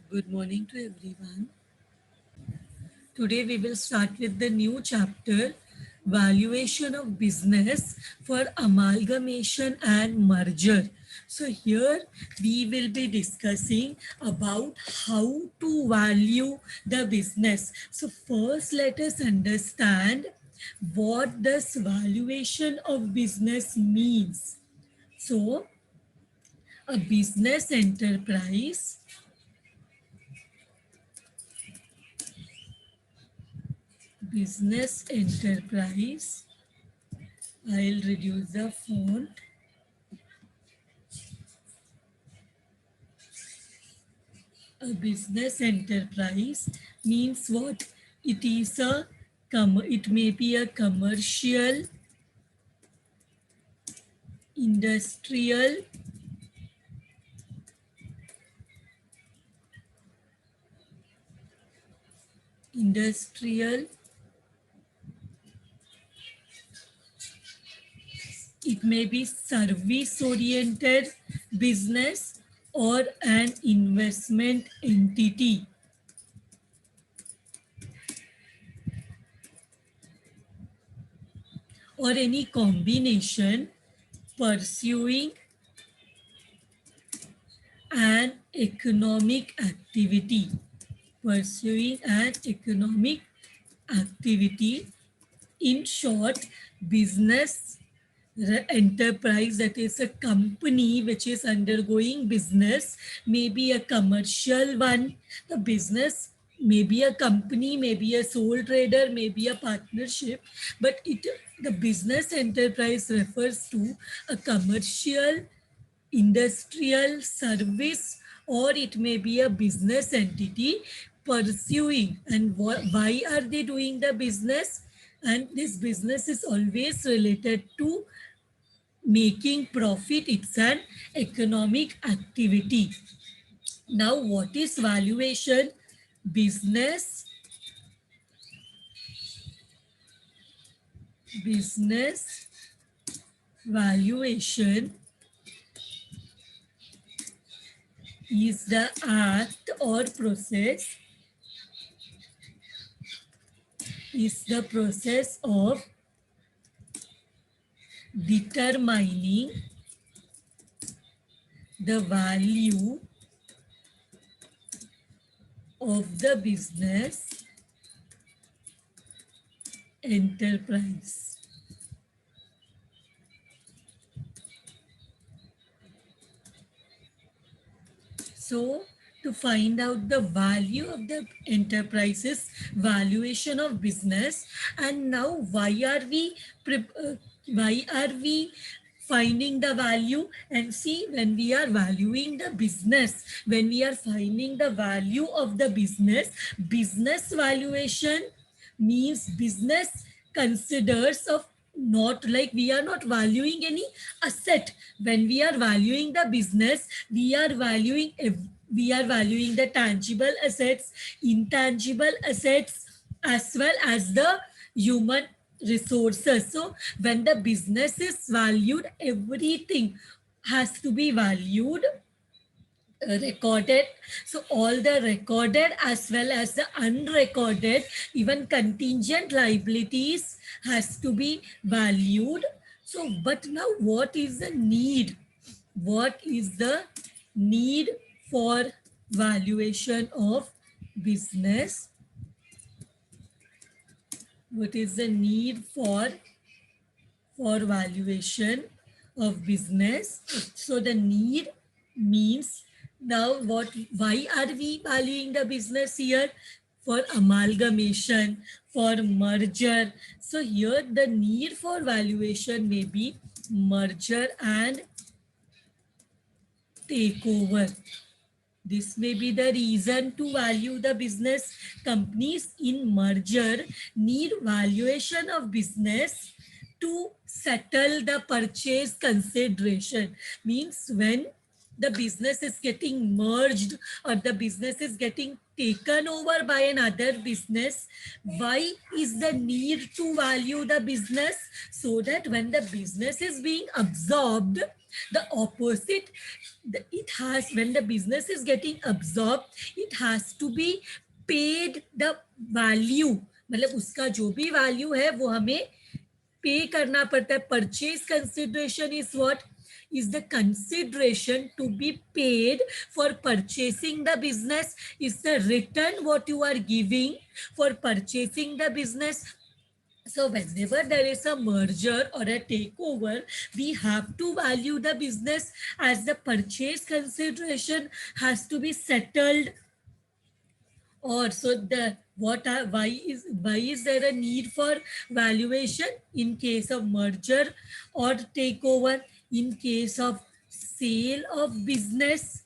Good morning to everyone. Today we will start with the new chapter, Valuation of Business for Amalgamation and Merger. So here we will be discussing about how to value the business. So first let us understand what this valuation of business means. So a business enterprise, I'll reduce the font. A business enterprise means what? It may be a commercial, industrial, industrial, it may be service oriented business or an investment entity or any combination pursuing an economic activity. Pursuing an economic activity. In short, business enterprise, that is a company which is undergoing business, may be a commercial one. The business may be a company, may be a sole trader, may be a partnership, but the business enterprise refers to a commercial, industrial, service, or it may be a business entity pursuing. And why are they doing the business? And this business is always related to making profit. It's an economic activity. Now, what is valuation? Business business valuation is the act or process of determining the value of the business enterprise. So, to find out the value of the enterprise's valuation of business, and now why are we finding the value? And see, when we are valuing the business, when we are finding the value of the business valuation means business considers of, not like we are not valuing any asset. When we are valuing the business, we are valuing the tangible assets, intangible assets, as well as the human resources. So when the business is valued, everything has to be valued, recorded. So all the recorded as well as the unrecorded, even contingent liabilities has to be valued. So, but now what is the need? What is the need for valuation of business? What is the need for valuation of business? So the need means, now why are we valuing the business here? For amalgamation, for merger. So here the need for valuation may be merger and takeover. This may be the reason to value the business. Companies in merger need valuation of business to settle the purchase consideration. Means when the business is getting merged or the business is getting taken over by another business, why is the need to value the business? So that when the business is being absorbed, The opposite, it has, when the business is getting absorbed, it has to be paid the value. मतलब उसका जो भी value है वो हमें पे करना पड़ता है. Purchase consideration is what? Is the consideration to be paid for purchasing the business, is the return what you are giving for purchasing the business. So whenever there is a merger or a takeover, we have to value the business as the purchase consideration has to be settled. Or so the what are, why is there a need for valuation in case of merger or takeover? In case of sale of business,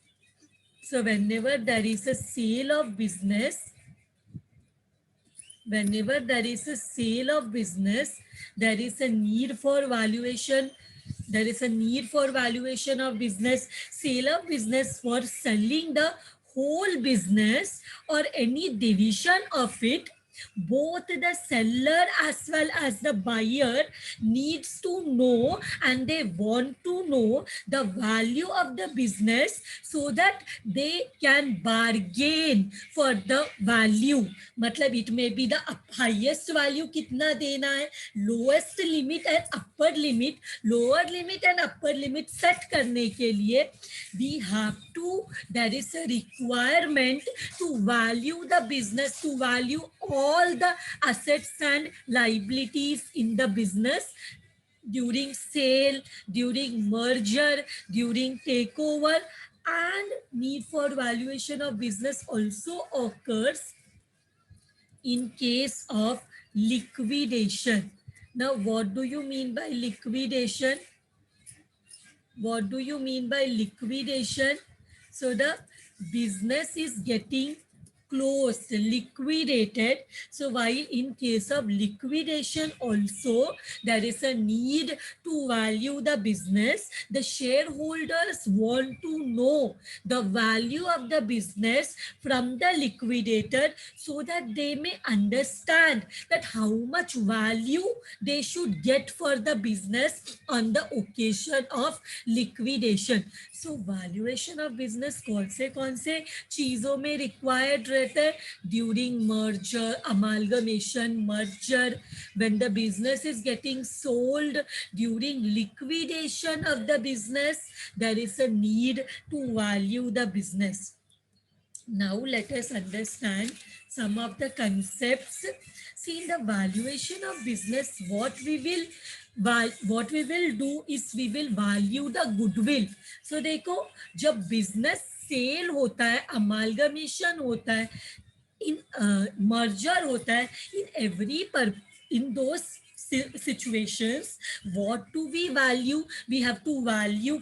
so whenever there is a sale of business, whenever there is a sale of business, there is a need for valuation. There is a need for valuation of business. Sale of business for selling the whole business or any division of it. Both the seller as well as the buyer needs to know, and they want to know the value of the business so that they can bargain for the value. मतलब it may be the highest value कितना देना है, lowest limit and upper limit, lower limit and upper limit set करने के लिए we have to, there is a requirement to value the business, to value all the assets and liabilities in the business during sale, during merger, during takeover. And need for valuation of business also occurs in case of liquidation. Now, what do you mean by liquidation? What do you mean by liquidation? So the business is getting closed, liquidated. So while in case of liquidation also, there is a need to value the business. The shareholders want to know the value of the business from the liquidator so that they may understand that how much value they should get for the business on the occasion of liquidation. So valuation of business कौन से चीजों में required रहते हैं? During merger, amalgamation, merger, when the business is getting sold, during liquidation of the business, there is a need to value the business. Now let us understand some of the concepts. See, in the valuation of business, what we will do is we will value the goodwill. So देखो, जब business sale होता है, amalgamation होता है, in merger होता है, in those situations, what do we value? We have to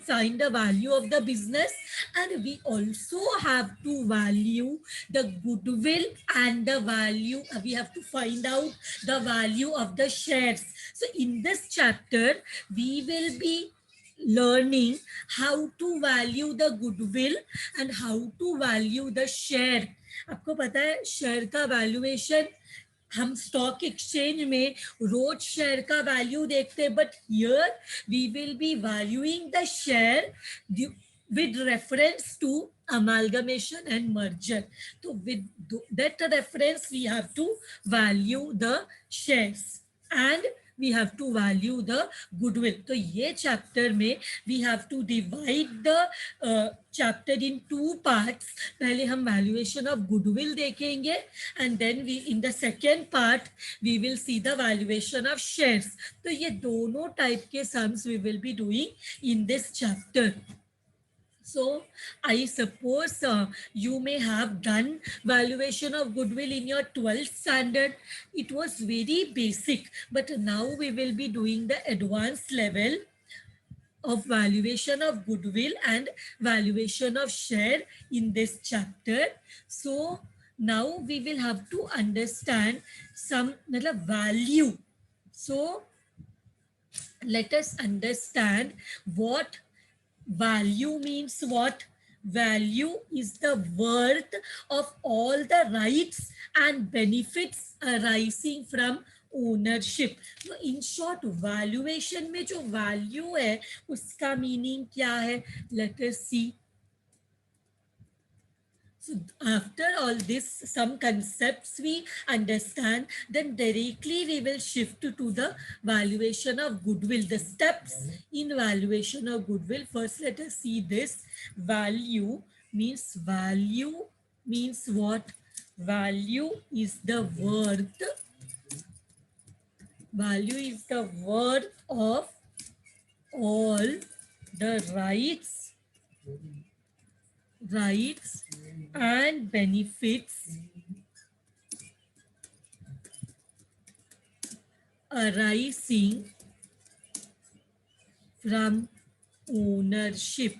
find the value of the business, and we also have to value the goodwill and the value. We have to find out the value of the shares. So in this chapter, we will be learning how to value the goodwill and how to value the share. आपको पता है share का valuation हम stock exchange में रोज share का value देखते हैं, but here we will be valuing the share with reference to amalgamation and merger. So with that reference, we have to value the shares and we have to value the goodwill. तो ये chapter में we have to divide the chapter in two parts. पहले हम valuation of goodwill देखेंगे and then we in the second part we will see the valuation of shares. तो ये दोनों type के sums we will be doing in this chapter. So I suppose you may have done valuation of goodwill in your 12th standard. It was very basic, but now we will be doing the advanced level of valuation of goodwill and valuation of share in this chapter. So now we will have to understand some value. So let us understand what value means. What value is the worth of all the rights and benefits arising from ownership. तो in short valuation में जो value है उसका meaning क्या है, late us C. So after all this, some concepts we understand, then directly we will shift to the valuation of goodwill. The steps in valuation of goodwill. First, let us see this. Value means what? Value is the worth. Value is the worth of all the rights and benefits arising from ownership.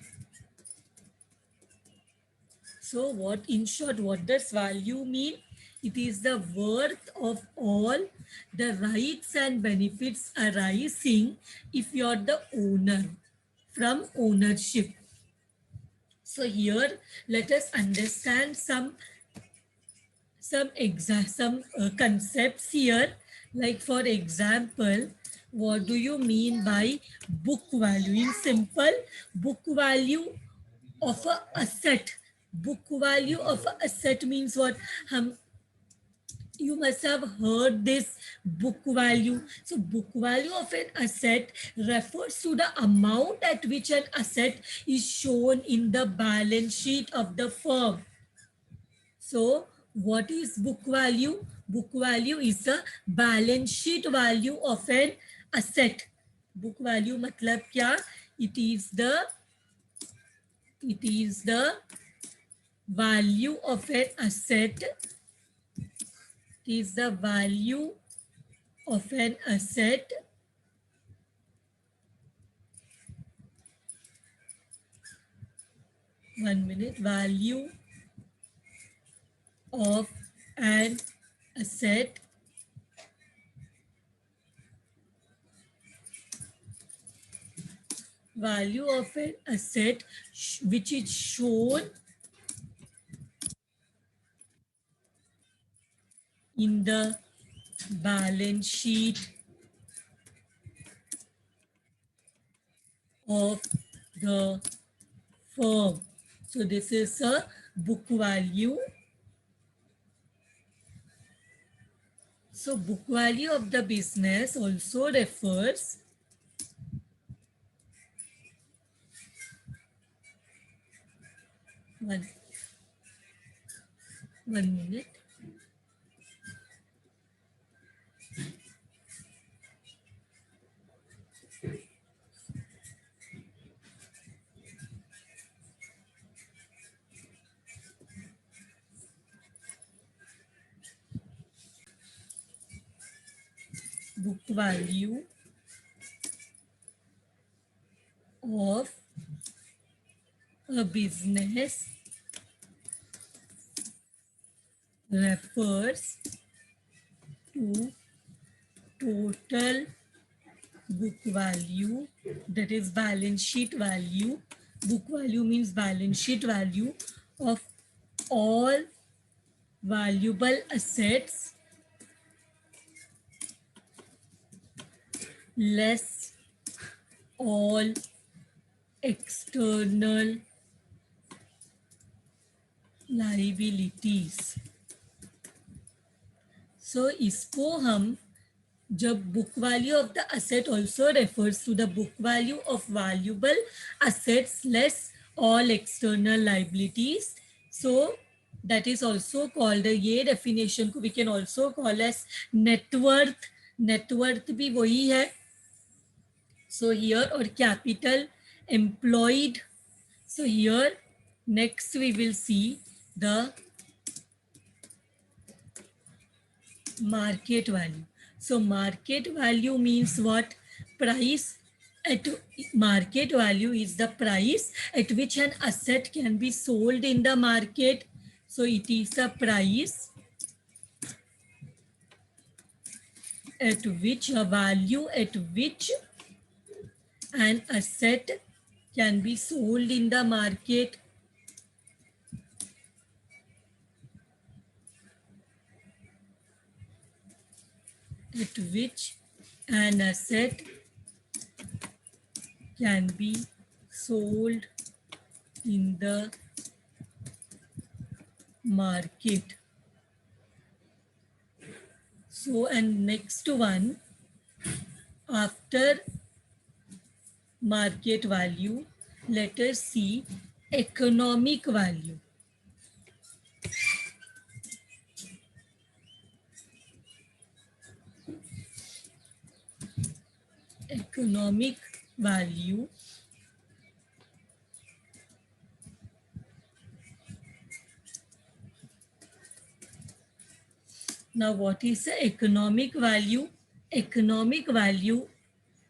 So what, in short, what does value mean? It is the worth of all the rights and benefits arising if you're the owner, from ownership. So here let us understand some concepts here. Like for example, what do you mean by book value? In simple, book value of a asset. Book value of a asset means what? You must have heard this book value. So book value of an asset refers to the amount at which an asset is shown in the balance sheet of the firm. So what is book value? Book value is the balance sheet value of an asset. Book value matlab kya? It is the value of an asset. Is the value of an asset value of an asset which is shown in the balance sheet of the firm. So this is a book value. So book value of the business also refers one minute. Book value of a business refers to total book value, that is balance sheet value. Book value means balance sheet value of all valuable assets less all external liabilities. So इसको हम जब book value of the asset also refers to the book value of valuable assets less all external liabilities. So that is also called, ये definition को we can also call as net worth. Net worth भी वही है. So here, or capital employed. So here next we will see the market value. So market value means what? Price at market value is the price at which an asset can be sold in the market. So it is the price at which a value at which an asset can be sold in the market. at which an asset can be sold in the market. So, and next one, after market value, let us see economic value. Economic value. Now, what is the economic value? Economic value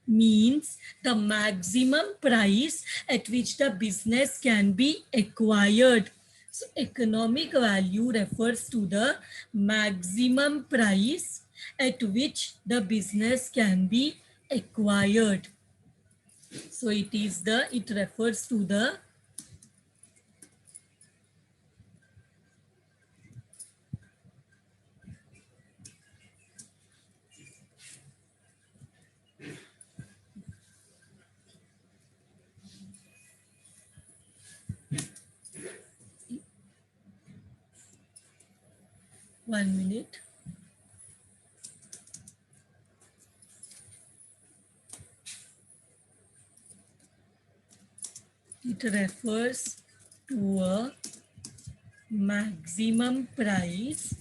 means the maximum price at which the business can be acquired. So, economic value refers to the maximum price at which the business can be acquired. So, it refers to the 1 minute. It refers to a maximum price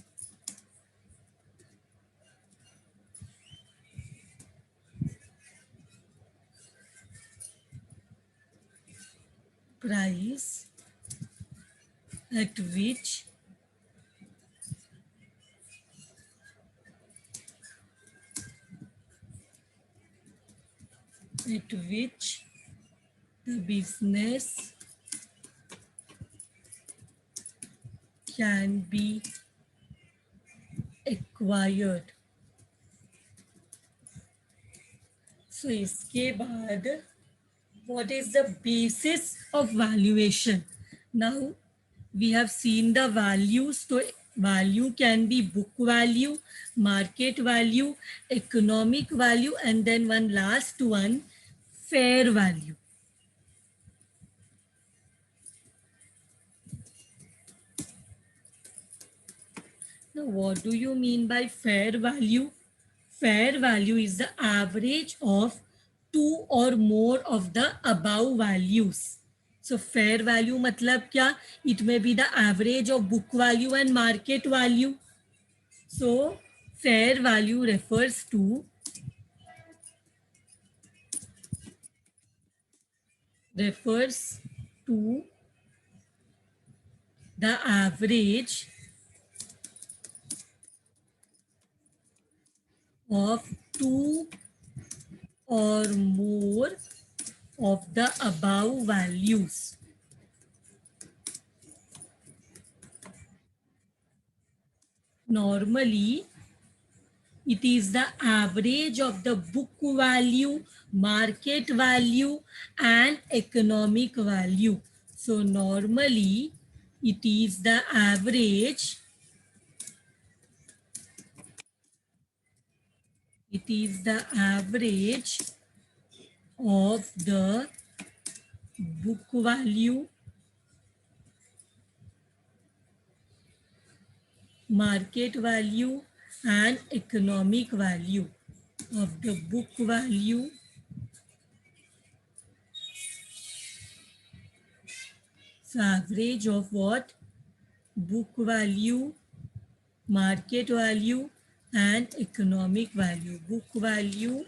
at which the business can be acquired. So इसके बाद what is the basis of valuation? Now we have seen the values. So value can be book value, market value, economic value, and then one last one, fair value. Now, what do you mean by fair value? Fair value is the average of two or more of the above values. So fair value matlab kya? It may be the average of book value and market value. So fair value refers to the average of two or more of the above values. Normally, it is the average of the book value, market value, and economic value. So normally, it is the average. It is the average of the book value, market value, and economic value of the book value, so average of what? Book value, market value, and economic value. Book value,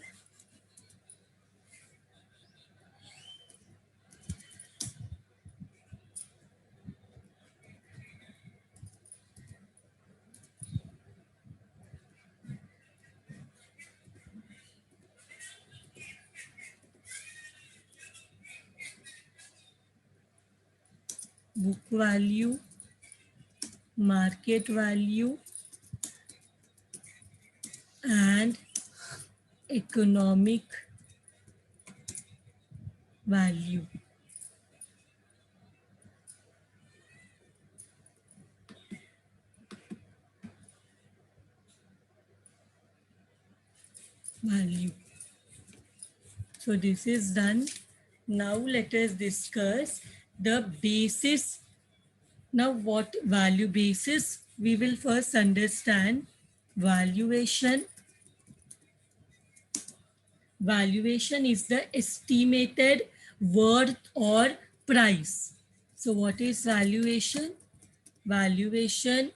market value, and economic value. value. So this is done. Now let us discuss the basis. Now what value basis? We will first understand valuation. Valuation is the estimated worth or price. So what is valuation? Valuation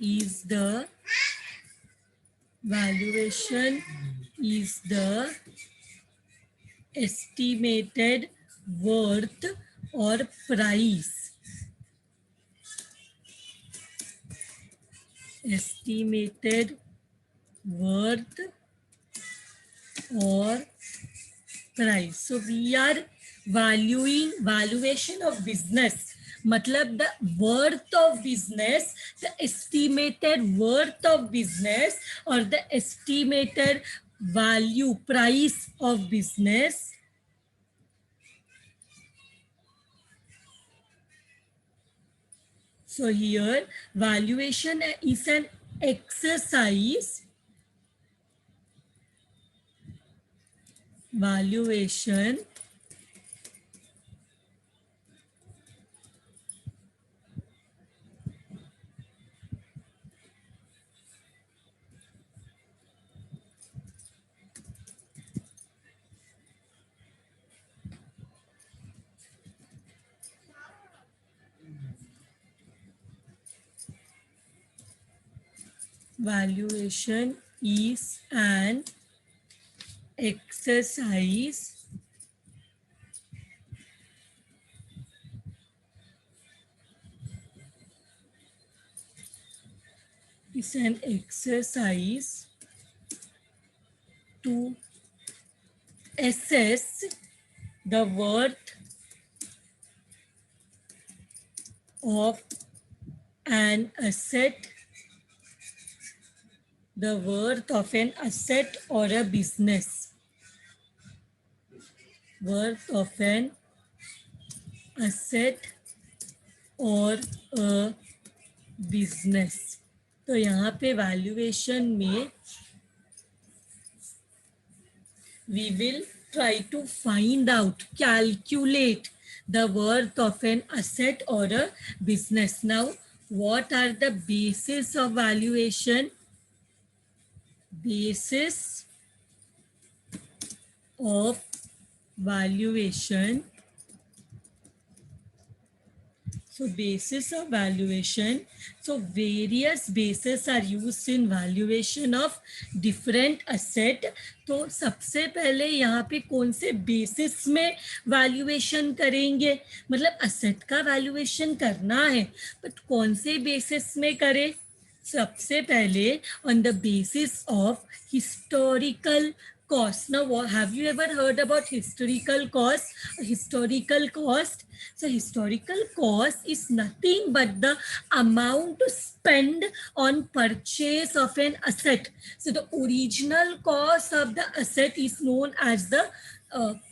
is the valuation is the estimated worth or price. Estimated worth or price. So we are valuing valuation of business. मतलब the worth of business, the estimated worth of business or the estimated value price of business. So here valuation is an exercise. Valuation valuation is an exercise is an exercise to assess the worth of an asset, the worth of an asset or a business, worth of an asset or a business. तो यहाँ पे valuation में we will try to find out, calculate the worth of an asset or a business. Now, what are the basis of valuation? Basis of valuation. So basis of valuation. So various bases are used in valuation of different asset. तो सबसे पहले यहाँ पे कौन से basis में valuation करेंगे, मतलब असेट का वैल्यूएशन करना है बट कौन से बेसिस में करें? सबसे पहले on the basis of historical cost. Now, have you ever heard about historical cost? Historical cost. So, historical cost is nothing but the amount spent on purchase of an asset. So, the original cost of the asset is known as the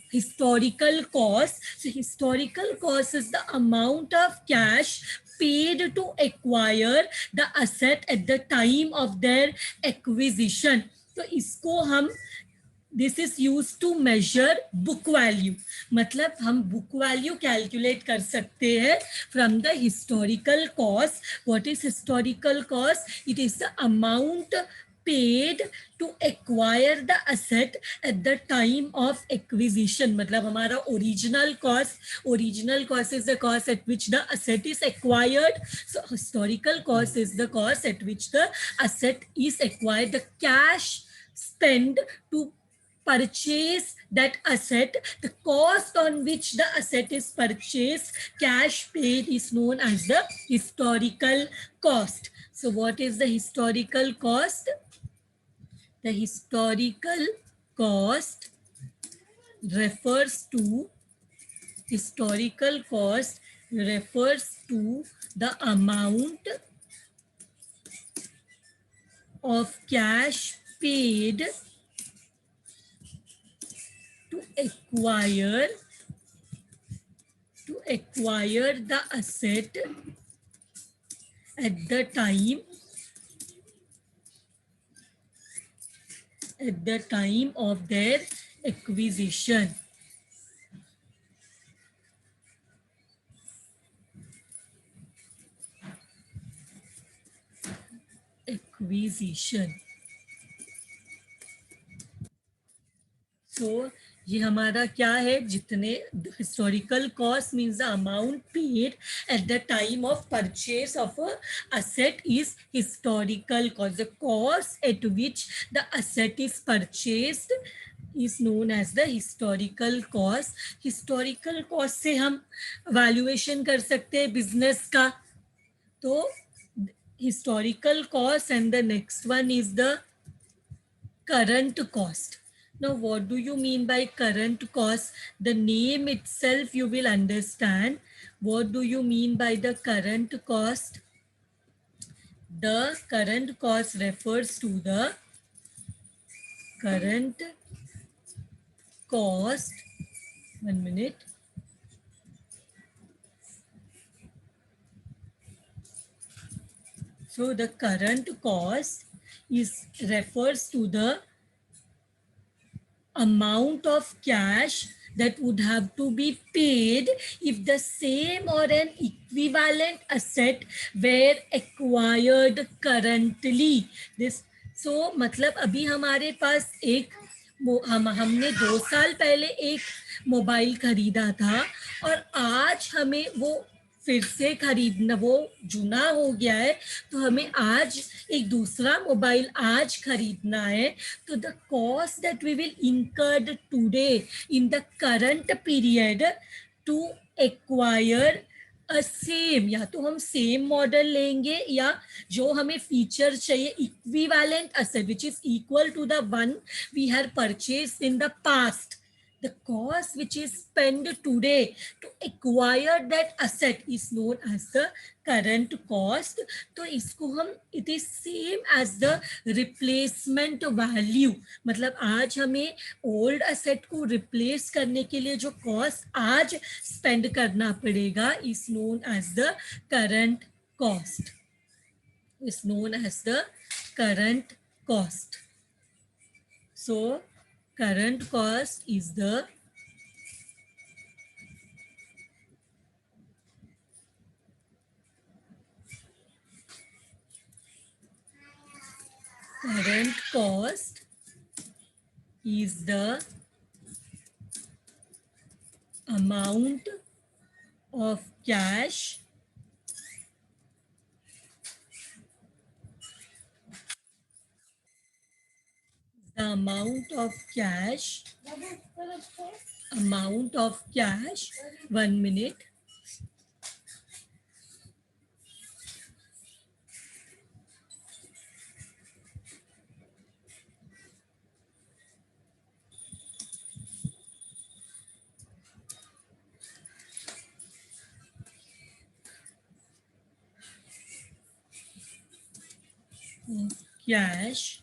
historical cost. So, historical cost is the amount of cash paid to acquire the asset at the time of their acquisition. तो इसको हम this is use to measure book value, मतलब हम book value calculate कर सकते हैं from the historical cost. What is historical cost? It is the amount paid to acquire the asset at the time of acquisition. मतलब हमारा original cost is the cost at which the asset is acquired. So historical cost is the cost at which the asset is acquired. The cash spent to purchase that asset, the cost on which the asset is purchased, cash paid, is known as the historical cost. So what is the historical cost? The historical cost refers to the amount of cash paid to acquire the asset at the time of their acquisition. So ये हमारा क्या है, जितने historical cost means the amount paid at the time of purchase of a asset is historical cost. The cost at which the asset is purchased is known as the historical cost. historical cost से हम valuation कर सकते हैं business का. तो historical cost and the next one is the current cost. Now, what do you mean by current cost? The name itself you will understand. What do you mean by the current cost? The current cost refers to the current cost. 1 minute. So the current cost refers to the amount of cash that would have to be paid if the same or an equivalent asset were acquired currently. This so मतलब अभी हमारे पास एक हमने 2 साल पहले एक mobile खरीदा था और आज हमें वो फिर से खरीदना, वो जुना हो गया है तो हमें आज एक दूसरा मोबाइल आज खरीदना है. तो the cost that we will incurred today in the current period to acquire a same, या तो हम सेम मॉडल लेंगे या जो हमें फीचर चाहिए equivalent asset which is equal to the one we had purchased in the past. The cost which is spent today to acquire that asset is known as the current cost. तो इसको हम it is same as the replacement value. मतलब आज हमें old asset को replace करने के लिए जो cost आज spend करना पड़ेगा is known as the current cost. Is known as the current cost. So current cost is the current cost is the amount of cash amount of cash 1 minute. Cash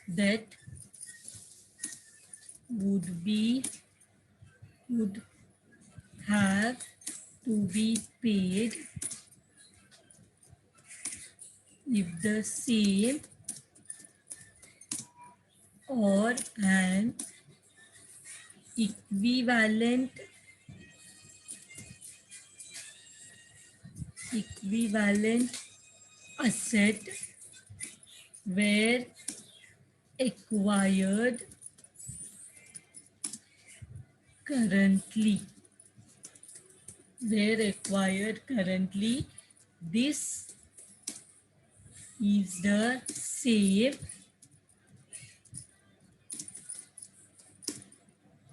that would have to be paid if the same or an equivalent asset were acquired currently. This is the same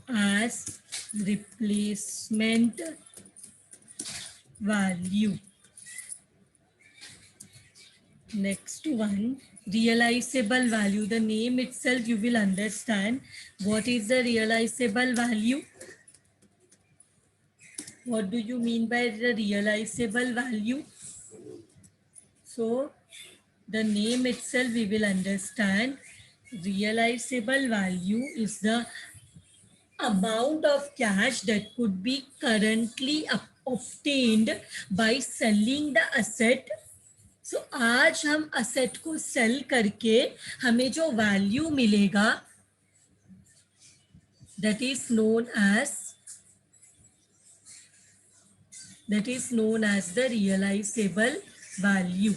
as replacement value. Next one, realizable value. The name itself you will understand. What is the realizable value? What do you mean by the realizable value? So the name itself we will understand. Realizable value is the amount of cash that could be currently obtained by selling the asset. So आज हम asset को sell करके हमें जो value मिलेगा, that is known as the realizable value.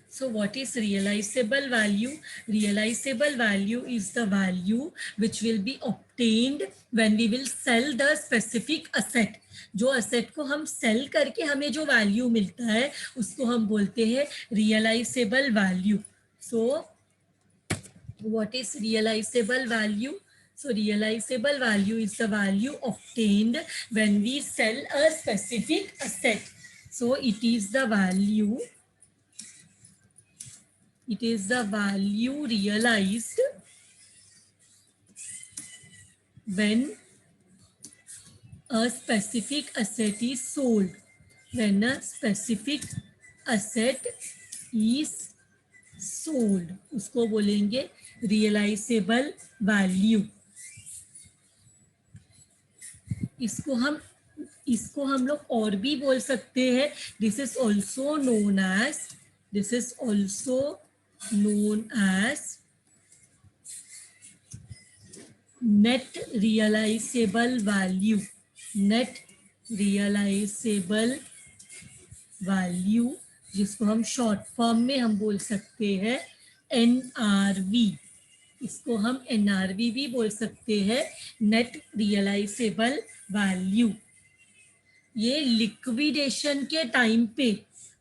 So what is realizable value? Realizable value is the value which will be obtained when we will sell the specific asset. जो asset को हम sell करके हमें जो value मिलता है उसको हम बोलते हैं realizable value. So what is realizable value? So realizable value is the value obtained when we sell a specific asset. So it is the value realized when a specific asset is sold. When a specific asset is sold, उसको बोलेंगे realizable value. इसको हम लोग और भी बोल सकते हैं. This is also known as net realizable value. Net realizable value, जिसको हम शॉर्ट फॉर्म में हम बोल सकते हैं NRV. इसको हम NRV भी बोल सकते हैं, नेट रियलाइजेबल वैल्यू. ये लिक्विडेशन के टाइम पे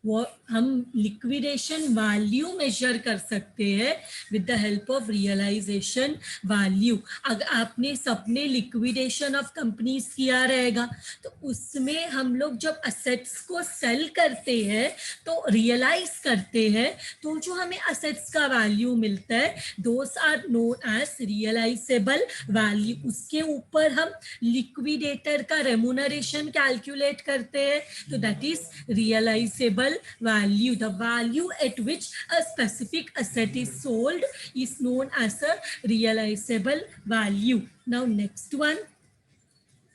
वो हम लिक्विडेशन वैल्यू मेजर कर सकते हैं with the help of realisation value. अगर आपने सबने लिक्विडेशन ऑफ कंपनीज किया रहेगा तो उसमें हम लोग जब असेट्स को सेल करते हैं तो रियलाइज करते हैं, तो जो हमें असेट्स का वैल्यू मिलता है those are known as realisable value. उसके ऊपर हम लिक्विडेटर का रेम्यूनरेशन कैलकुलेट करते हैं, तो that is realisable value. The value at which a specific asset is sold is known as a realizable value. Now next one,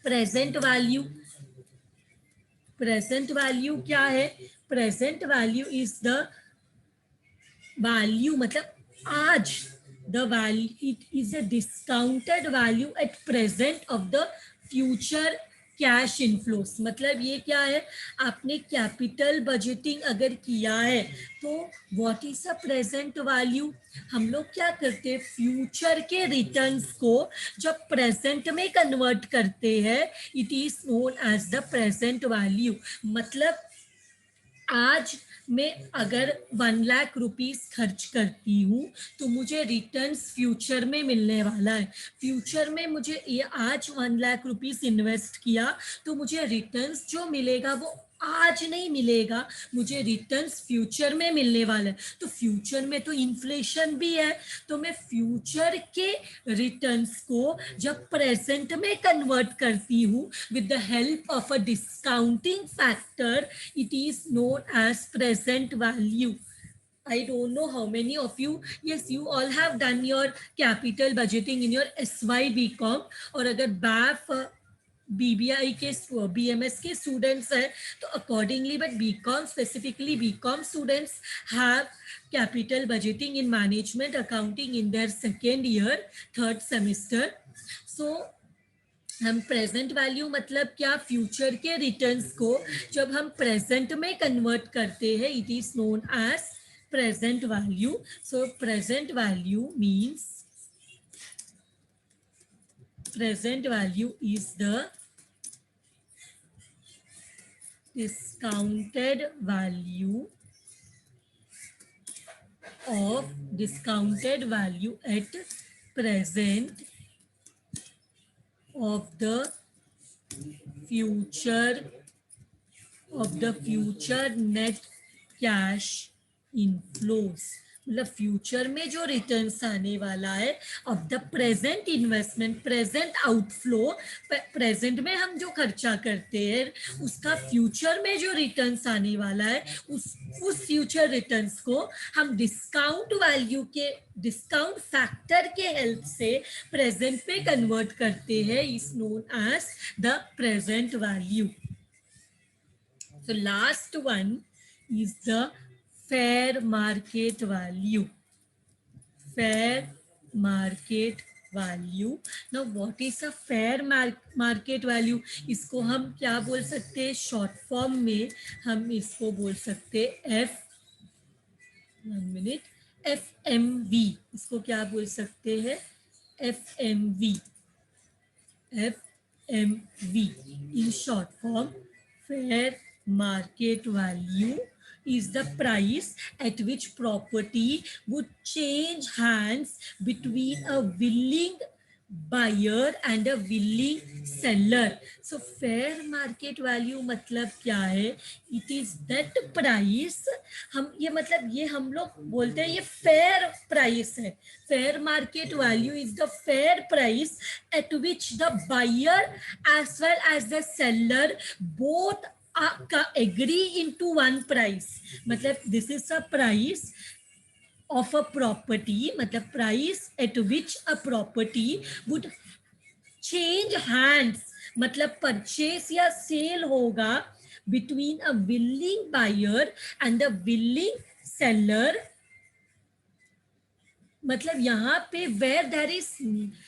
present value. Present value क्या है? Present value is the value, मतलब आज, the value, it is a discounted value at present of the future cash inflows. मतलब ये क्या है, आपने capital budgeting अगर किया है तो what is the present value. हम लोग क्या करते हैं, फ्यूचर के रिटर्न्स को जब प्रेजेंट में कन्वर्ट करते हैं, it is known as the present value. मतलब आज मैं अगर 1 लाख रुपीस खर्च करती हूँ तो मुझे रिटर्न्स फ्यूचर में मिलने वाला है. फ्यूचर में मुझे ये आज 1 लाख रुपीस इन्वेस्ट किया तो मुझे रिटर्न्स जो मिलेगा वो आज नहीं मिलेगा, मुझे रिटर्न्स फ्यूचर में मिलने वाला है. तो फ्यूचर में तो इन्फ्लेशन भी है, तो मैं फ्यूचर के रिटर्न्स को जब प्रेजेंट में कन्वर्ट करती हूँ with the help of a discounting factor, it is known as present value. I don't know how many of you, yes, you all have done your capital budgeting in your SY BCom, और अगर BAF BBI के BMS के students हैं तो accordingly, but BCom specifically BCom students have capital budgeting in management accounting in their second year, third semester. So हम present value मतलब क्या, future के रिटर्न्स को जब हम प्रेजेंट में कन्वर्ट करते हैं, it is known as present value. So present value means, present value is the discounted value at present of the future net cash inflows. मतलब फ्यूचर में जो रिटर्न्स आने वाला है of the present investment, present outflow, present में हम जो खर्चा करते हैं उसका फ्यूचर में जो रिटर्न्स आने वाला है उस फ्यूचर रिटर्न्स को हम डिस्काउंट वैल्यू के, डिस्काउंट फैक्टर के हेल्प से प्रेजेंट पे कन्वर्ट करते हैं, is known as the present value. So last one is the fair market value. Fair market value. Now what is a fair market value? इसको हम क्या बोल सकते हैं? शॉर्ट फॉर्म में हम इसको बोल सकते हैं FMV. इसको क्या बोल सकते हैं? FMV. FMV. In short form, fair market value is the price at which property would change hands between a willing buyer and a willing seller. So fair market value मतलब क्या है? It is that price, हम ये मतलब ये हम लोग बोलते हैं ये fair price है. Fair market value is the fair price at which the buyer as well as the seller both agree into one price. मतलब this is a price of a property, मतलब price at which a property would change hands, मतलब purchase या sale होगा between a willing buyer and a willing seller. मतलब यहाँ पे where there is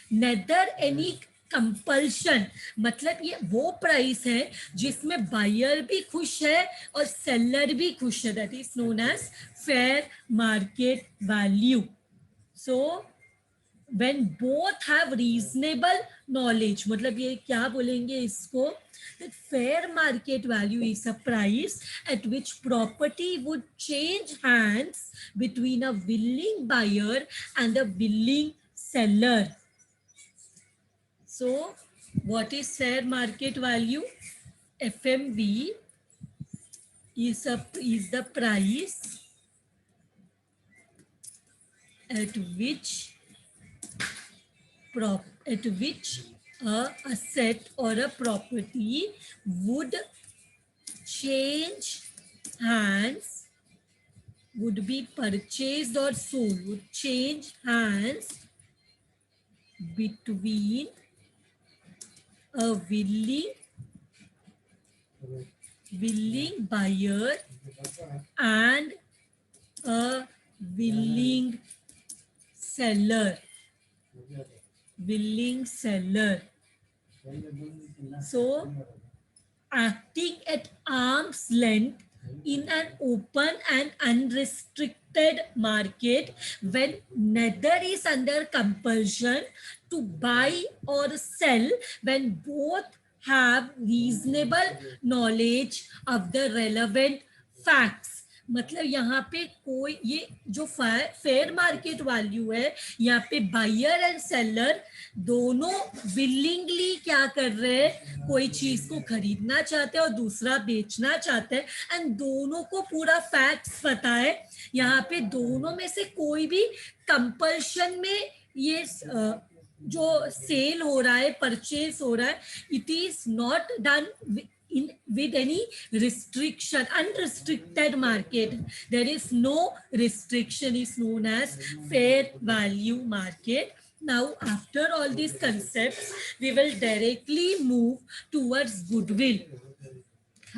neither any compulsion, मतलब ये वो प्राइस है जिसमें बायर भी खुश है और सेलर भी खुश है. That is known as fair market value. So when both have reasonable knowledge, मतलब ये क्या बोलेंगे इसको? That fair market value is a price at which property would change hands between a willing buyer and a willing seller. So what is fair market value? FMV is the price at which a asset or a property would change hands, would be purchased or sold, would change hands between a willing buyer and a willing seller. Willing seller. So acting at arm's length in an open and unrestricted market when neither is under compulsion to buy or sell, when both have reasonable knowledge of the relevant facts. मतलब यहाँ पे कोई ये जो fair market value है, यहाँ पे buyer and seller दोनों विलिंगली क्या कर रहे हैं? कोई चीज को खरीदना चाहते हैं और दूसरा बेचना चाहते हैं एंड दोनों को पूरा फैक्ट्स पता है. यहाँ पे दोनों में से कोई भी कंपल्शन में ये जो सेल हो रहा है, परचेज हो रहा है, it is not done with any restriction. Unrestricted market, there is no restriction, is known as fair value market. Now after all these concepts we will directly move towards goodwill.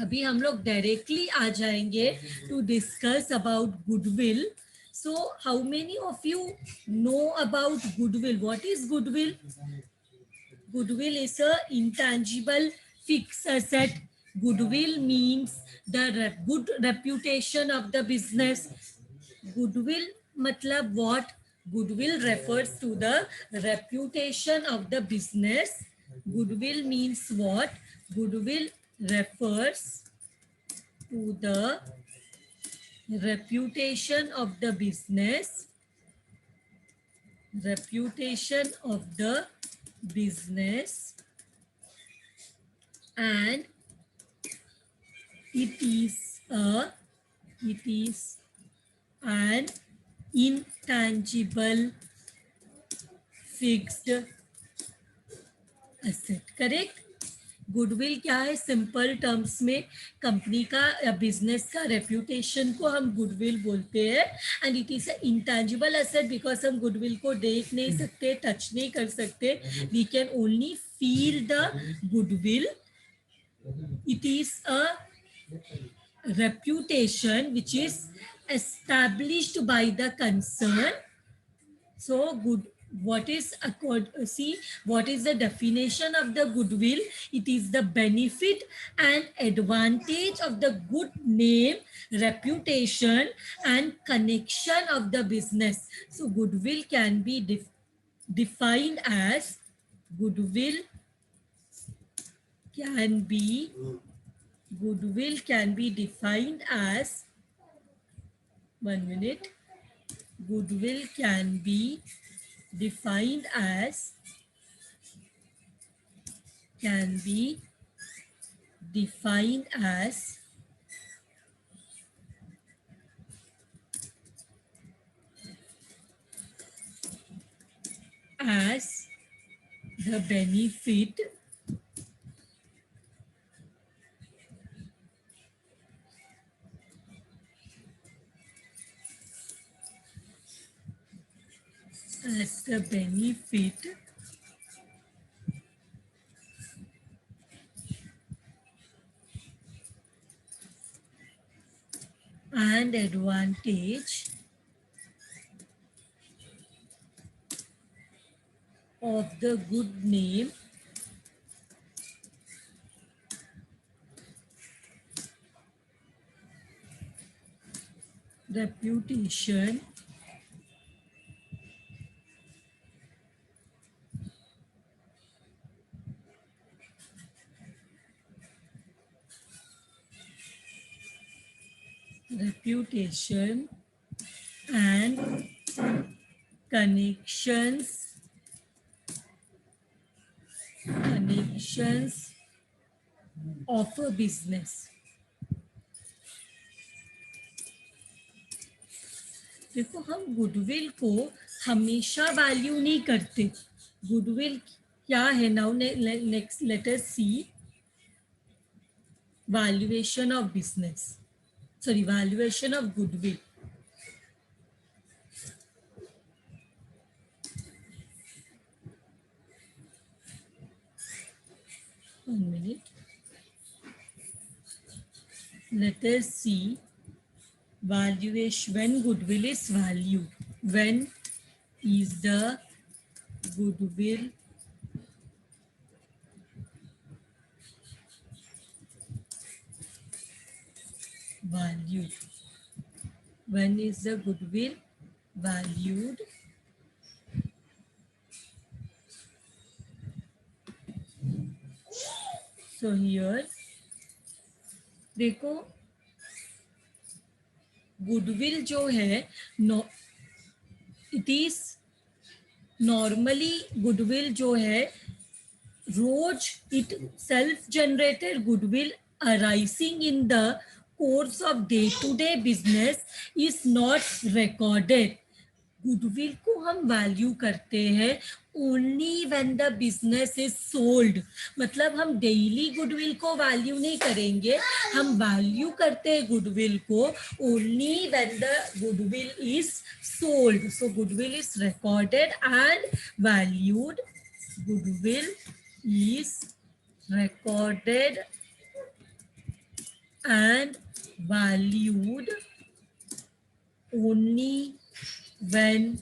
अभी हम लोग directly आ जाएंगे to discuss about goodwill. So how many of you know about goodwill? What is goodwill? Goodwill is a intangible fixed asset. Goodwill means the good reputation of the business. Goodwill matlab what? Goodwill refers to the reputation of the business. Goodwill means what? Goodwill refers to the reputation of the business. Reputation of the business, and it is an intangible fixed asset. Correct. Goodwill क्या है? Simple terms में company का या business का reputation को हम goodwill बोलते हैं. And it is a intangible asset because हम गुडविल को देख नहीं सकते, टच नहीं कर सकते. We can only feel the goodwill. It is a reputation which is established by the concern. So good, what is see what is the definition of the goodwill? It is the benefit and advantage of the good name, reputation and connection of the business. So goodwill can be defined as goodwill can be goodwill can be defined as, 1 minute. Goodwill can be defined as can be defined as the benefit as the benefit and advantage of the good name, reputation reputation and connections of a business. देखो, हम goodwill को हमेशा value नहीं करते. Goodwill क्या है? Now next let us see valuation of business, sorry, valuation of goodwill. One minute. Let us see valuation when goodwill is valued. When is the goodwill valued? When is the goodwill valued? So here देखो, goodwill जो है, it is normally goodwill जो है रोज it self generated goodwill arising in the course of day-to-day business is not recorded. Goodwill को हम value करते हैं only when the business is sold. मतलब हम डेली गुडविल को वैल्यू नहीं करेंगे, हम वैल्यू करते हैं गुडविल को only when the goodwill is sold. So goodwill is recorded and valued. Goodwill is recorded and valued only when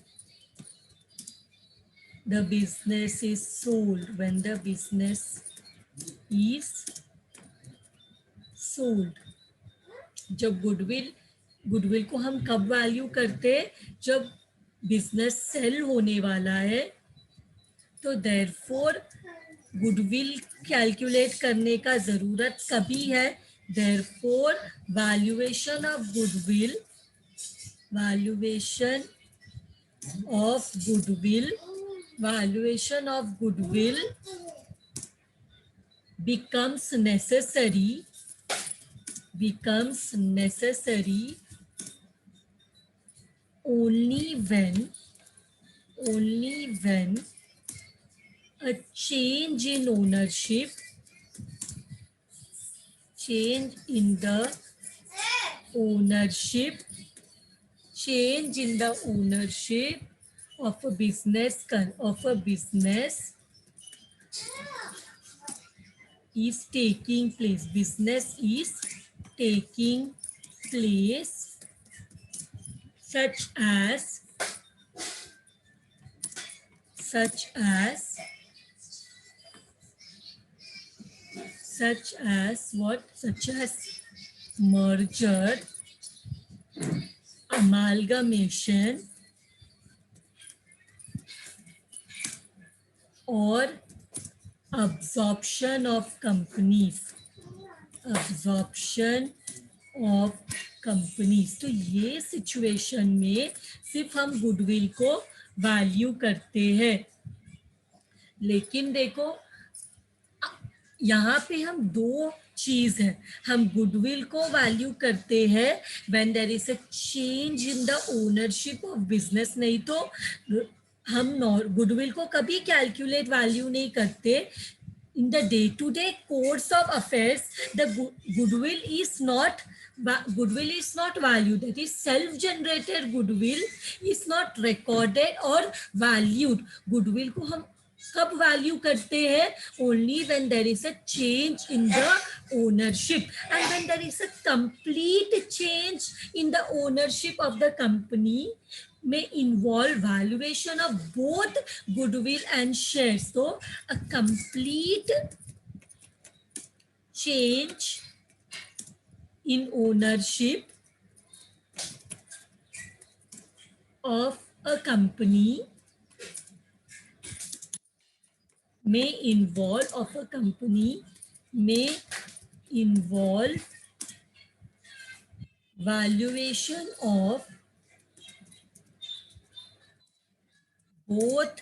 the business is sold. When the business is sold. जब goodwill को हम कब value करते हैं? जब business sell होने वाला है. तो देयरफॉर गुडविल कैलकुलेट करने का जरूरत कभी है? Therefore valuation of goodwill becomes necessary only when a change in ownership, change in the ownership, change in the ownership of a business is taking place. Business is taking place, such as what? Such as merger, amalgamation, or absorption of companies. absorption of companies. तो ये situation में सिर्फ हम goodwill को value करते हैं, लेकिन देखो यहाँ पे हम दो चीज है, हम गुडविल को वैल्यू करते हैं when there is a change in the ownership of business, नहीं तो हम गुडविल को कभी कैलकुलेट वैल्यू नहीं करते। In the day-to-day course of affairs, the goodwill is not valued. That is, self-generated goodwill is not recorded or valued. Goodwill को हम कब वैल्यू करते हैं? Only when there is a change in the ownership, and when there is a complete change in the ownership of the company may involve valuation of both goodwill and shares. So a complete change in ownership of a company may involve valuation of both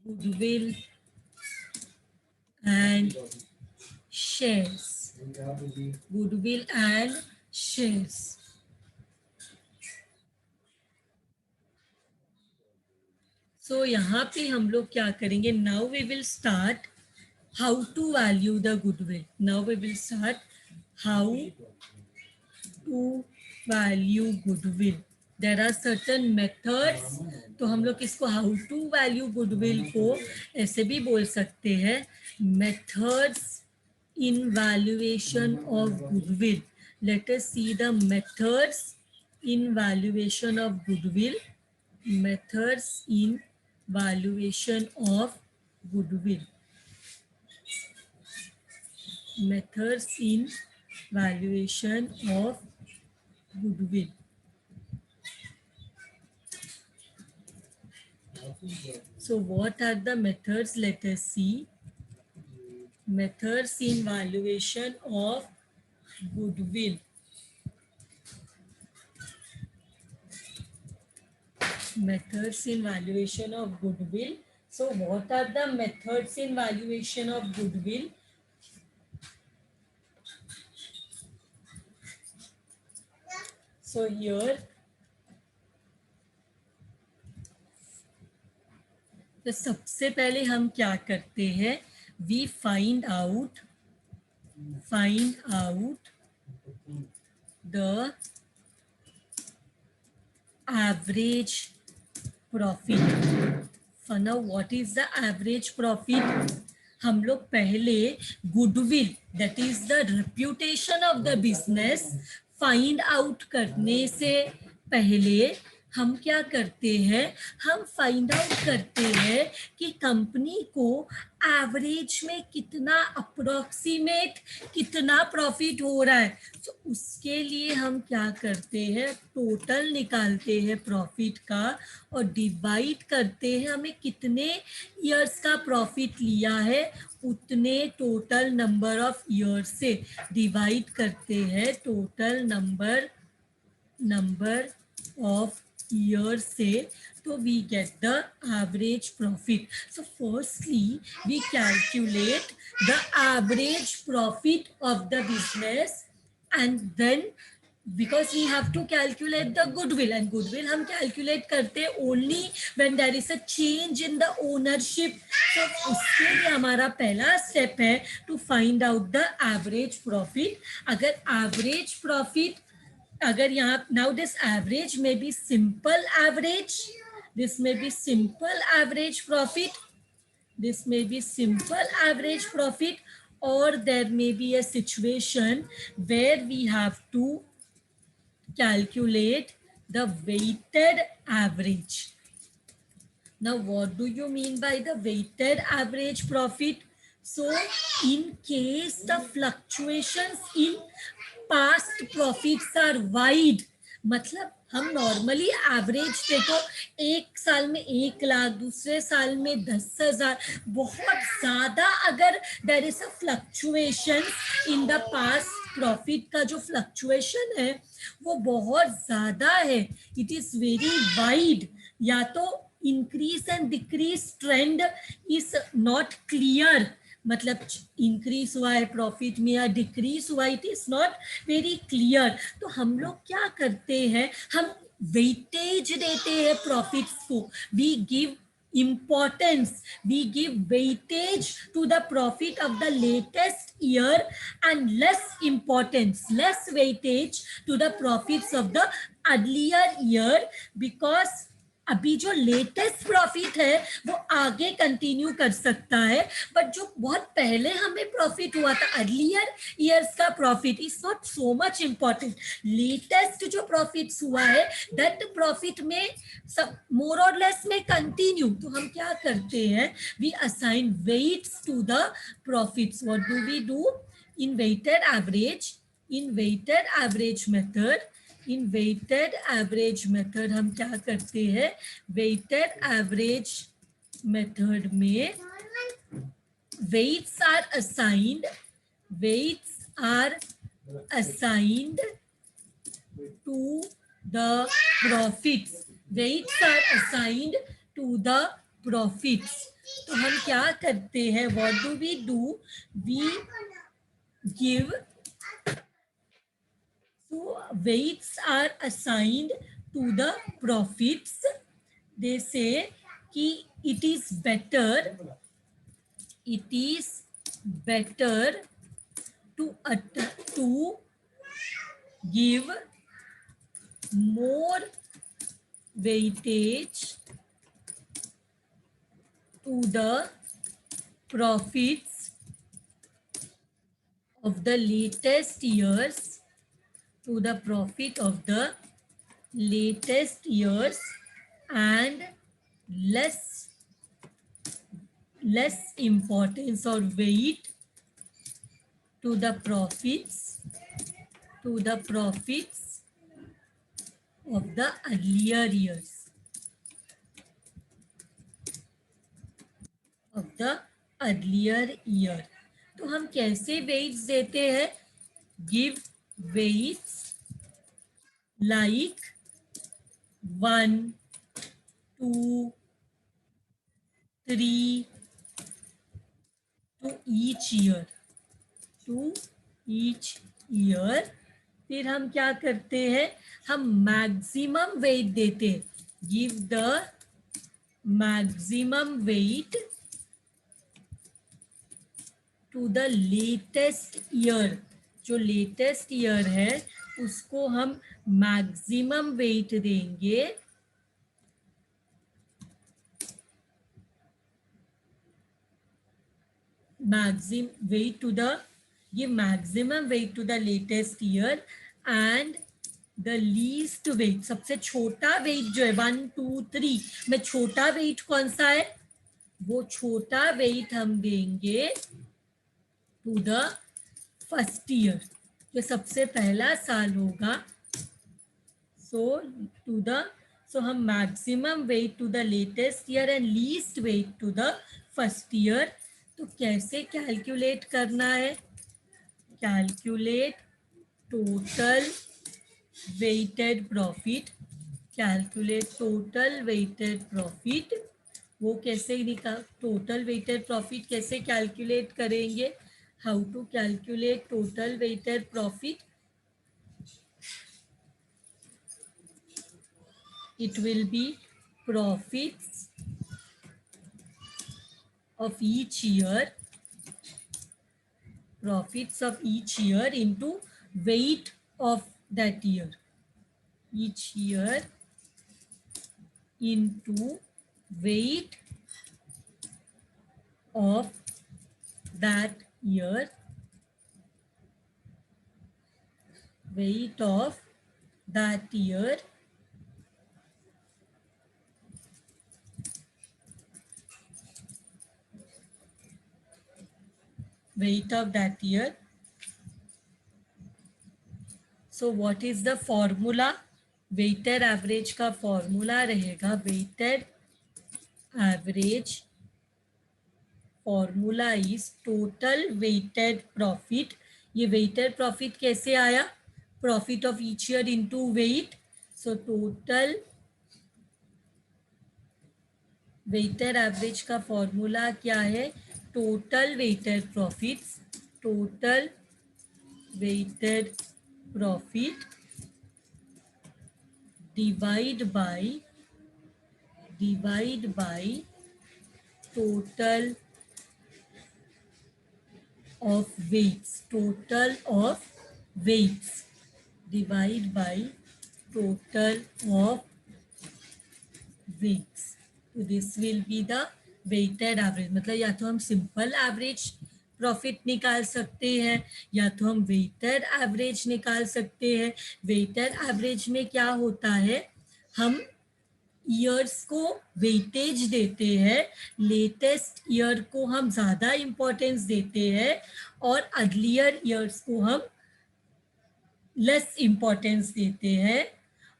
goodwill and shares. Goodwill and shares. So यहाँ पे हम लोग क्या करेंगे? Now we will start how to value the goodwill. Now we will start how to value goodwill. There are certain methods. तो हम लोग इसको how to value goodwill को ऐसे भी बोल सकते हैं, methods in valuation of goodwill. Let us see the methods in valuation of goodwill. Methods in valuation of goodwill. Methods in valuation of goodwill. So what are the methods? Let us see. Methods in valuation of goodwill. Methods in valuation of goodwill. So what are the methods in valuation of goodwill? So here तो सबसे पहले हम क्या करते हैं? We find out the average profit. For now, what is the average profit? हम लोग पहले goodwill, that is the reputation of the business, find out करने से पहले हम क्या करते हैं? हम फाइंड आउट करते हैं कि कंपनी को एवरेज में कितना, अप्रोक्सीमेट कितना प्रॉफिट हो रहा है। तो उसके लिए हम क्या करते हैं? टोटल निकालते हैं प्रॉफिट का और डिवाइड करते हैं हमें कितने ईयर्स का प्रॉफिट लिया है, उतने टोटल नंबर ऑफ ईयर्स से डिवाइड करते हैं total number of years say, so we get the average profit. So firstly we calculate the average profit of the business, and then because we have to calculate the goodwill, and goodwill हम calculate करते हैं only when there is a change in the ownership. So उसके लिए हमारा पहला step है to find out the average profit. अगर average profit, अगर यहाँ now this average may be simple average, this may be simple average profit, this may be simple average profit, or there may be a situation where we have to calculate the weighted average. Now, what do you mean by the weighted average profit? So, in case the fluctuations in past profits are wide, मतलब हम normally average देखो, एक साल में 1 लाख, दूसरे साल में 10,000, बहुत ज्यादा अगर there is a fluctuation in the past profit का जो फ्लक्चुएशन है वो बहुत ज्यादा है, इट इज वेरी वाइड, या तो increase and decrease trend is not clear, मतलब इंक्रीज हुआ है प्रॉफिट में या डिक्रीज हुआ, it is not very clear. तो हम लोग क्या करते हैं, हम वेटेज देते हैं प्रॉफिट्स को, we give importance, we give weightage to the profit of the latest year and less importance, less weightage to the profits of the earlier year, because अभी जो लेटेस्ट प्रॉफिट है वो आगे कंटिन्यू कर सकता है, बट जो बहुत पहले हमें प्रॉफिट हुआ था अर्लियर ईयर्स का profit is not so much important. Latest जो प्रॉफिट्स हुआ है दैट प्रॉफिट में सब मोर और लेस में कंटिन्यू. तो हम क्या करते हैं, we assign weights to the profits. What do we do in weighted average, in weighted average method, in weighted average method हम क्या करते हैं, वेटेड एवरेज मेथड में weights are assigned, weights are assigned to the profits, weights are assigned to the profits. तो हम क्या करते हैं, what do we do, we give, so weights are assigned to the profits. They say कि it is better to give more weightage to the profits of the latest years, to the profit of the latest years, and less importance or weight to the profits of the earlier years, of the earlier year. तो हम कैसे weights देते हैं, give weights like 1, 2, 3 to each year, to each year. फिर हम क्या करते हैं, हम मैक्सिमम वेट देते हैं, give the maximum weight to the latest year. जो लेटेस्ट ईयर है उसको हम मैक्सिमम वेट देंगे, maximum weight to the, give maximum weight to the latest year and the least weight, सबसे छोटा वेट जो है 1, 2, 3 में छोटा वेट कौन सा है, वो छोटा वेट हम देंगे टू द फर्स्ट ईयर, जो सबसे पहला साल होगा. सो हम maximum weight to the latest year and least weight to the first year. तो कैसे कैलकुलेट करना है, calculate total weighted profit, calculate total weighted profit. वो कैसे निकाल, टोटल वेटेड प्रॉफिट कैसे कैलकुलेट करेंगे, how to calculate total weighted profit. It will be profits of each year, profits of each year into weight of that year, each year into weight of that year, weight of that year, weight of that year. So what is the formula? Weighted average का formula रहेगा, weighted average formula is total weighted profit. ये weighted profit कैसे आया? Profit of each year into weight. So total weighted average का formula क्या है? Total weighted profits, total weighted profit divide by total of weights, total of weights, divide by total of weights. So this will be the weighted average. मतलब या तो हम simple average profit निकाल सकते हैं या तो हम वेटेड एवरेज निकाल सकते हैं. वेटेड एवरेज में क्या होता है, हम ईयर्स को वेटेज देते हैं, लेटेस्ट ईयर को हम ज़्यादा इम्पोर्टेंस देते हैं और अर्लियर ईयर्स को हम लेस इम्पोर्टेंस देते हैं.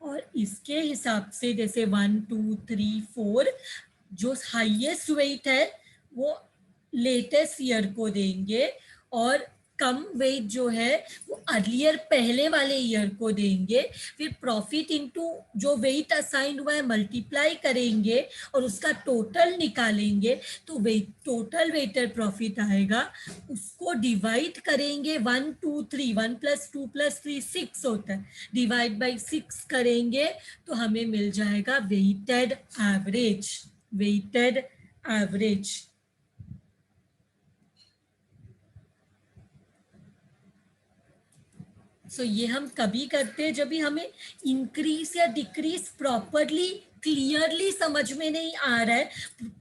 और इसके हिसाब से जैसे 1 2 3 4 जो हाईएस्ट वेट है वो लेटेस्ट ईयर को देंगे और कम वेट जो है वो अर्लियर पहले वाले ईयर को देंगे. फिर प्रॉफिट इनटू जो वेट असाइन हुआ है मल्टीप्लाई करेंगे और उसका टोटल निकालेंगे तो वेट टोटल वेटेड प्रॉफिट आएगा. उसको डिवाइड करेंगे 1 2 3, 1 + 2 + 3 6 होता है, डिवाइड बाई 6 करेंगे तो हमें मिल जाएगा weighted average. Weighted average so ये हम कभी करते हैं जब भी हमें इंक्रीज या डिक्रीज प्रॉपरली क्लियरली समझ में नहीं आ रहा है.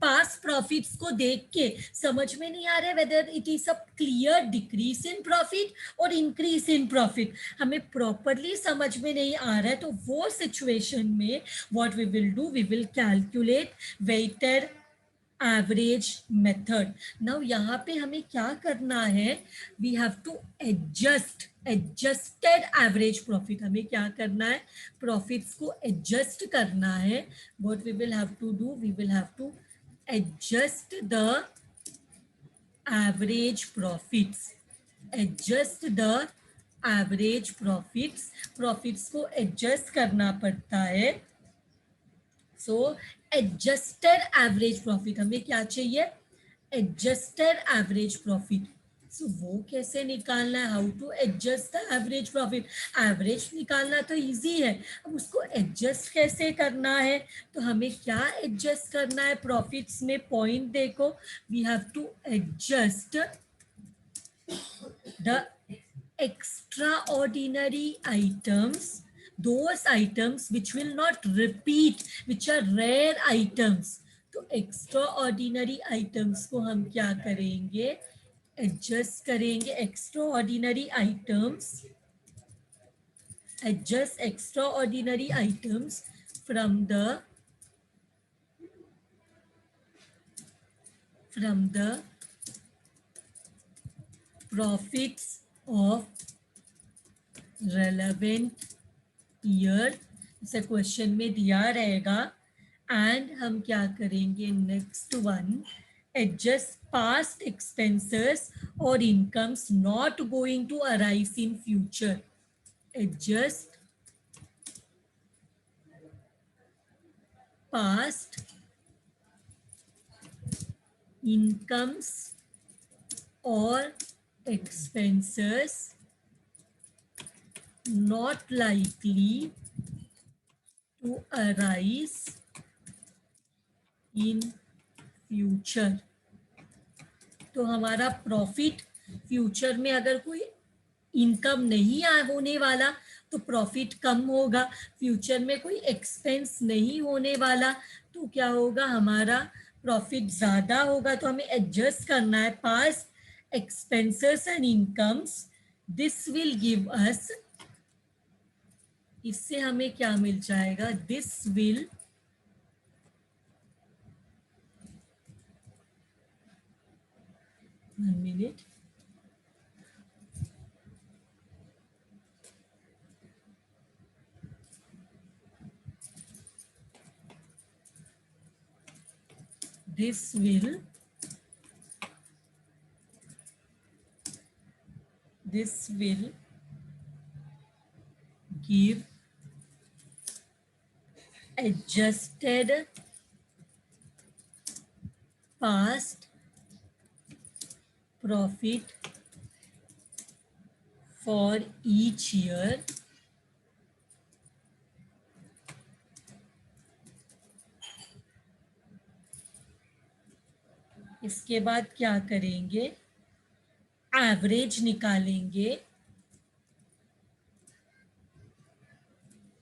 पास प्रॉफिट्स को देख के समझ में नहीं आ रहा है whether it is a clear decrease in profit और इंक्रीज इन प्रॉफिट, हमें प्रॉपरली समझ में नहीं आ रहा है. तो वो सिचुएशन में what we will do, we will calculate weighted average method. Now यहाँ पे हमें क्या करना है, we have to adjust adjusted average profit. हमें क्या करना है, प्रॉफिट्स को एडजस्ट करना है. What we will have to do, we will have to adjust the average profits, adjust the average profits. Profits को एडजस्ट करना पड़ता है. सो एडजस्टेड एवरेज प्रॉफिट हमें क्या चाहिए, एडजस्टेड एवरेज प्रॉफिट. सो वो कैसे निकालना है, how to adjust the average profit. Average निकालना तो इजी है, अब उसको एडजस्ट कैसे करना है. तो हमें क्या एडजस्ट करना है प्रॉफिट्स में, पॉइंट देखो, we have to adjust the extra ordinary items, those items which will not repeat, which are rare items. तो एक्स्ट्रा ऑर्डिनरी आइटम्स को हम क्या करेंगे, एडजस्ट करेंगे. Extra ordinary items, adjust extra ordinary items from the profits of relevant year. इसे question में दिया रहेगा. एंड हम क्या करेंगे, next one, adjust past expenses और incomes not going to arise in future. Adjust past incomes और expenses not likely to arise in future। तो हमारा प्रॉफिट फ्यूचर में अगर कोई इनकम नहीं होने वाला तो प्रॉफिट कम होगा, फ्यूचर में कोई एक्सपेंस नहीं होने वाला तो क्या होगा, हमारा प्रॉफिट ज़्यादा होगा। तो हमें एडजस्ट करना है past expenses and incomes, this will give us, इससे हमें क्या मिल जाएगा, this will, 1 minute, this will give adjusted past profit for each year इसके बाद क्या करेंगे, एवरेज निकालेंगे।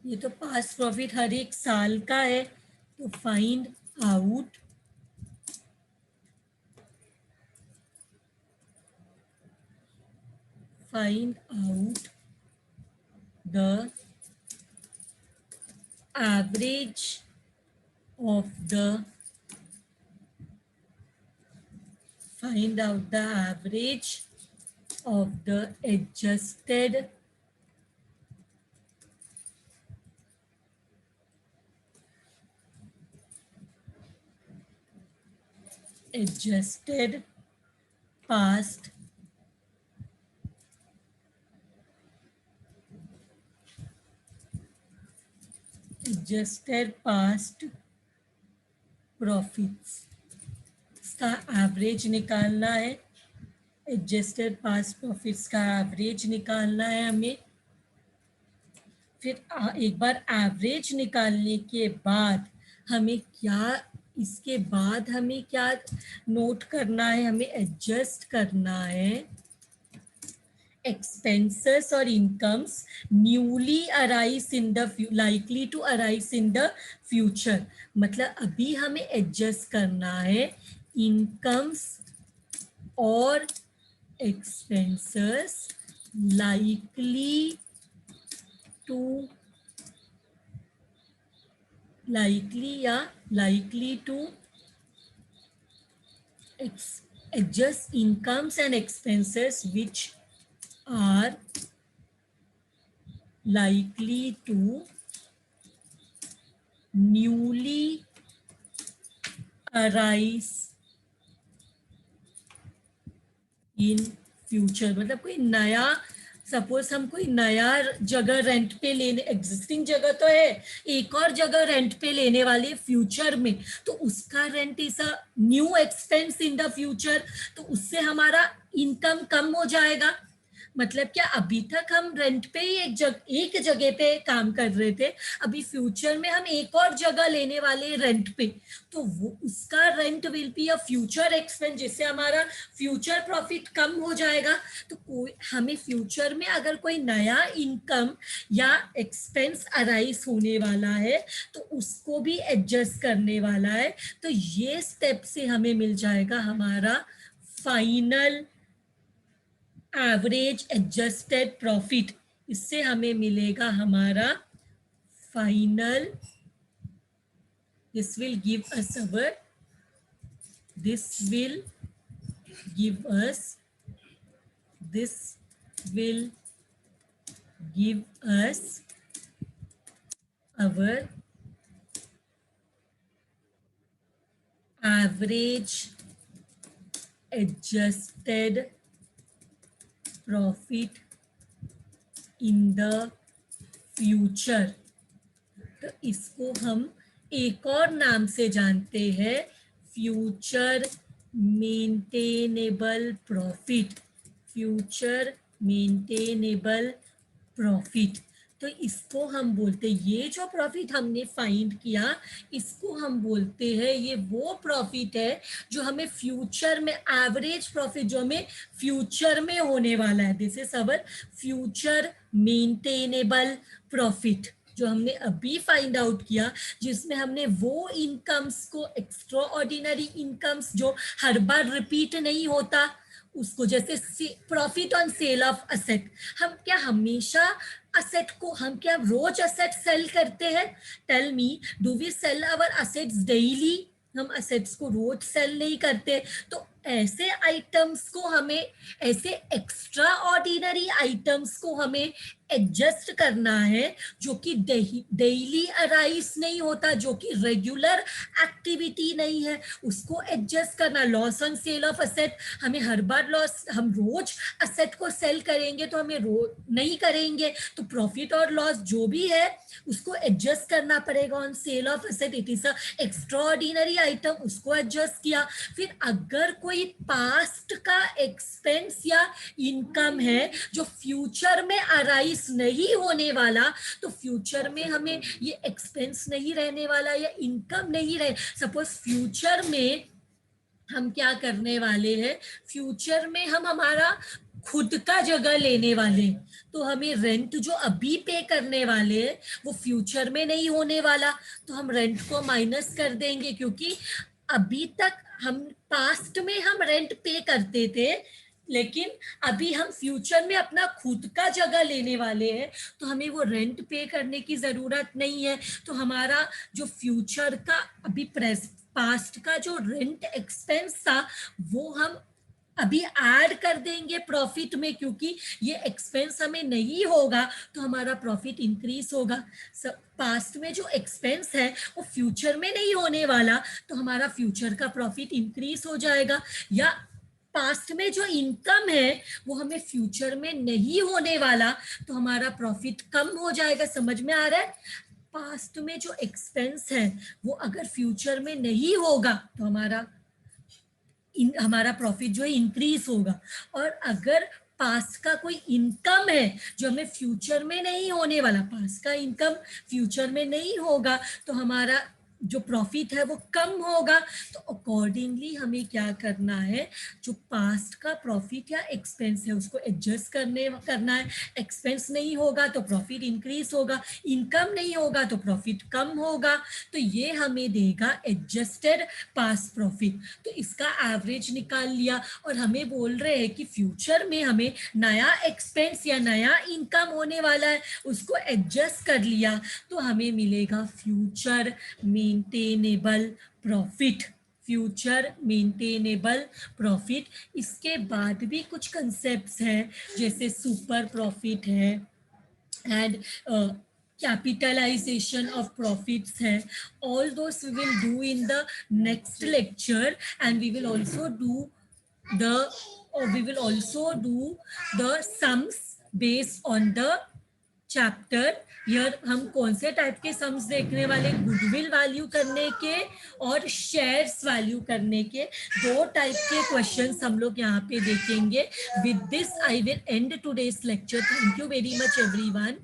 ये तो पास्ट प्रॉफिट हर एक साल का है, तो find out the average of the find out the average of the adjusted past profits, इसका एवरेज निकालना है, एडजस्टेड पास्ट प्रॉफिट्स का एवरेज निकालना है हमें। फिर एक बार एवरेज निकालने के बाद हमें क्या, इसके बाद हमें क्या नोट करना है, हमें एडजस्ट करना है expenses और incomes newly arise in the likely to arise in the future। मतलब अभी हमें एडजस्ट करना है इनकम्स और expenses likely to adjust incomes and expenses which are likely to newly arise in future। मतलब कोई नया, सपोज हम कोई नया जगह रेंट पे लेने, एग्जिस्टिंग जगह तो है, एक और जगह रेंट पे लेने वाले फ्यूचर में, तो उसका rent is a new expense in the future, तो उससे हमारा इनकम कम हो जाएगा। मतलब क्या, अभी तक हम रेंट पे ही एक जगह पे काम कर रहे थे, अभी फ्यूचर में हम एक और जगह लेने वाले रेंट पे, तो वो उसका rent will be a future expense, जिससे हमारा फ्यूचर प्रॉफिट कम हो जाएगा। तो कोई हमें फ्यूचर में अगर कोई नया इनकम या एक्सपेंस अराइज होने वाला है तो उसको भी एडजस्ट करने वाला है। तो ये स्टेप से हमें मिल जाएगा हमारा फाइनल एवरेज एडजस्टेड प्रॉफिट, इससे हमें मिलेगा हमारा final, this will give us our, this will give us our average adjusted profit in the future। तो इसको हम एक और नाम से जानते हैं, future maintainable profit, future maintainable profit. तो इसको हम बोलते हैं, ये जो प्रॉफिट हमने फाइंड किया इसको हम बोलते हैं, ये वो प्रॉफिट है जो हमें फ्यूचर में, एवरेज प्रॉफिट जो हमें फ्यूचर में होने वाला है, this is our future maintainable profit, जो हमने अभी फाइंड आउट किया, जिसमें हमने वो इनकम्स को, एक्स्ट्रा ऑर्डिनरी इनकम्स जो हर बार रिपीट नहीं होता उसको, जैसे profit on sale of asset, हम क्या हमेशा असेट को, हम क्या रोज असेट सेल करते हैं? Tell me, do we sell our assets daily? हम असेट्स को रोज सेल नहीं करते। तो ऐसे आइटम्स को हमें, ऐसे एक्स्ट्रा ऑर्डिनरी आइटम्स को हमें एडजस्ट करना है, जो कि डेली अराइज नहीं होता, जो कि रेगुलर एक्टिविटी नहीं है, उसको एडजस्ट करना। Loss on sale of asset, हमें हर बार लॉस, हम रोज असेट को सेल करेंगे तो हमें रोज नहीं करेंगे, तो प्रॉफिट और लॉस जो भी है उसको एडजस्ट करना पड़ेगा। On sale of asset it is a extra ordinary item, उसको एडजस्ट किया। फिर अगर कोई पास्ट का एक्सपेंस या इनकम है जो फ्यूचर में अराइज नहीं होने वाला, तो फ्यूचर में हमें ये एक्सपेंस नहीं रहने वाला या इनकम नहीं रहे। सपोज फ्यूचर में हम क्या करने वाले हैं, फ्यूचर में हम हमारा खुद का जगह लेने वाले, तो हमें रेंट जो अभी पे करने वाले हैं वो फ्यूचर में नहीं होने वाला, तो हम रेंट को माइनस कर देंगे, क्योंकि अभी तक हम, पास्ट में हम रेंट पे करते थे, लेकिन अभी हम फ्यूचर में अपना खुद का जगह लेने वाले हैं, तो हमें वो रेंट पे करने की जरूरत नहीं है। तो हमारा जो फ्यूचर का, अभी पास्ट का जो रेंट एक्सपेंस था वो हम अभी ऐड कर देंगे प्रॉफिट में, क्योंकि ये एक्सपेंस हमें नहीं होगा तो हमारा प्रॉफिट इंक्रीज होगा। पास्ट में जो एक्सपेंस है वो फ्यूचर में नहीं होने वाला, तो हमारा फ्यूचर का प्रॉफिट इंक्रीज हो जाएगा। या पास्ट में जो इनकम है वो हमें फ्यूचर में नहीं होने वाला, तो हमारा प्रॉफिट कम हो जाएगा। समझ में आ रहा है? पास्ट में जो एक्सपेंस है वो अगर फ्यूचर में नहीं होगा तो हमारा प्रॉफिट जो है इंक्रीज होगा। और अगर पास्ट का कोई इनकम है जो हमें फ्यूचर में नहीं होने वाला, पास्ट का इनकम फ्यूचर में नहीं होगा, तो हमारा जो प्रॉफिट है वो कम होगा। तो अकॉर्डिंगली हमें क्या करना है, जो पास्ट का प्रॉफिट या एक्सपेंस है उसको एडजस्ट करना है। एक्सपेंस नहीं होगा तो प्रॉफिट इंक्रीज होगा, इनकम नहीं होगा तो प्रॉफिट कम होगा, तो ये हमें देगा एडजस्टेड पास्ट प्रॉफिट। तो इसका एवरेज निकाल लिया, और हमें बोल रहे हैं कि फ्यूचर में हमें नया एक्सपेंस या नया इनकम होने वाला है, उसको एडजस्ट कर लिया तो हमें मिलेगा future maintainable profit. Future maintainable profit. इसके बाद भी कुछ कंसेप्ट्स हैं, जैसे सुपर प्रॉफिट है, and capitalization of profits hai. All those we will do in the next lecture, and we will also do the, we will also do the sums based on the chapter. यार हम कौन से type के sums देखने वाले, goodwill value करने के और शेयर्स वैल्यू करने के, दो टाइप के क्वेश्चंस हम लोग यहाँ पे देखेंगे। With this I will and today's lecture. Thank you very much everyone.